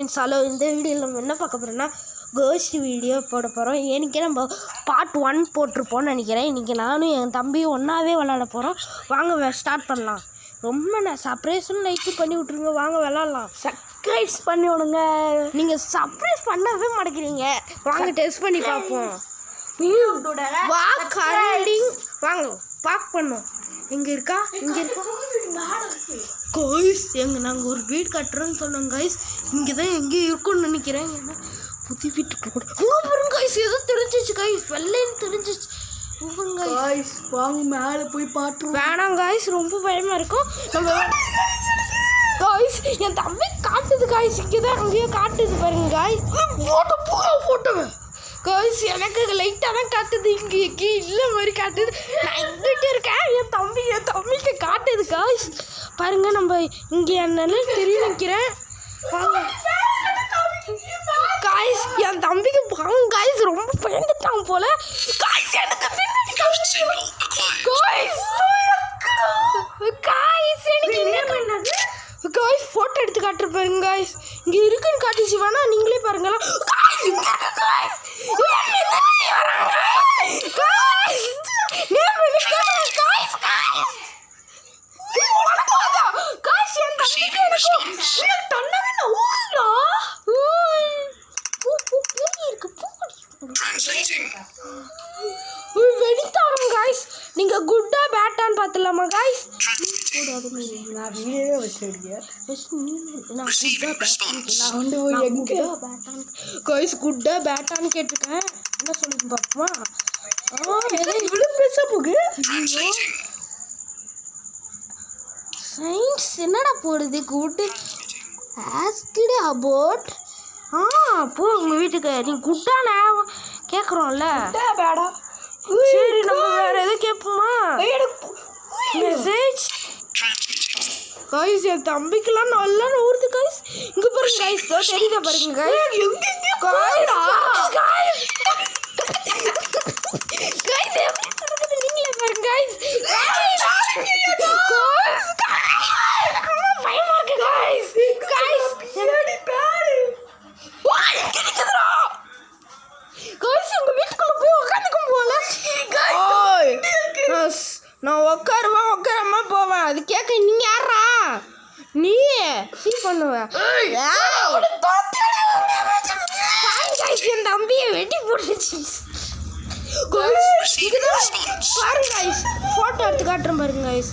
Hello, இந்த வீடியோவில் நம்ம என்ன பார்க்க போகிறோம்னா கோஸ்ட் வீடியோ போட போகிறோம். ஏன்னுக்கே நம்ம பார்ட் 1 போட்டிருப்போம்னு நினைக்கிறேன். இன்றைக்கி நானும் என் தம்பியும் ஒன்றாவே விளாட போகிறோம். வாங்க ஸ்டார்ட் பண்ணலாம். ரொம்ப சர்ப்ரைஸும் லைக் பண்ணி விட்ருங்க. வாங்க விளாட்லாம். சப்ஸ்கிரைப் பண்ணி விடுங்க. நீங்கள் சர்ப்ரைஸ் பண்ணவே மாட்டேங்கிறீங்க. வாங்க டெஸ்ட் பண்ணி பார்ப்போம். வாங்க பார்க் பண்ணோம். இங்கே இருக்கா கைஸ், நாங்கள் ஒரு வீடு கட்டுறோன்னு சொன்னோம் கைஸ். இங்கே தான் எங்கேயும் இருக்கும்னு நினைக்கிறேன். ஏன்னா புது வீட்டுக்கு கூட பாருங்க கைஸ், ஏதோ தெரிஞ்சிச்சு கைஸ், வெள்ளைன்னு தெரிஞ்சிச்சு. கைஸ் வாங்க மேலே போய் பாட்டு. வேணாம் கைஸ், ரொம்ப பயமாக இருக்கும். நம்ம கைஸ் என் தம்பி காட்டுது கைஸ், இங்கே தான் அங்கேயோ காட்டுது பாருங்க கைஸ். போட்டோ கைஸ் எனக்கு லைட்டாக தான் காட்டுது. இங்கே இல்லை மாதிரி காட்டுது. நான் எங்கிட்ட இருக்கேன். என் தம்பிக்கு காட்டுது கைஸ். பாருங்க, நம்ம இங்கே என்னால தெரிய நிற்கிறேன். கைஸ் என் தம்பிக்கு பாங்க கைஸ், ரொம்ப பயந்துட்டாங்க போல. கைஸ் எனக்கு கைஸ் போட்டோ எடுத்து காட்டுற பாருங்க கைஸ். இங்கே இருக்குன்னு காட்டுச்சு. வேணா நீங்களே பாருங்களா. நீங்க குட்டா பேட்டான்னு பார்த்துலாமா கைஸ்? குட்டா பேட்டான்னு கேட்டிருக்கேன். என்ன சொல்லுங்க பாப்போமா? சயின்ஸ் என்னடா போடுது? Good asked about. போ உங்க வீட்டுக்கு. நீ குட்டான கேட்குறோம்ல. சரி, நம்ம வேற எதுவும் கேட்போமா? மெசேஜ் கைஸ், என் தம்பிக்கெல்லாம் நல்லா ஊறுது கைஸ். இங்க பாருங்க கைஸ், தெரியுதா பாருங்க கைஸ். நீங்களே பாருங்க கைஸ். பயமா இருக்கு கைஸ். உங்க வீட்டுக்குள்ள போய் உட்காந்துக்கும் போல. நான் உட்காரமா போவேன். அது கேட்க நீங்க யாரா? நீ ஃபீல் பண்ணுவேன். என் தம்பியை வெட்டி போட்டுச்சு பாருங்க கைஸ். போட்டோ எடுத்து காட்டுறேன் பாருங்க கைஸ்.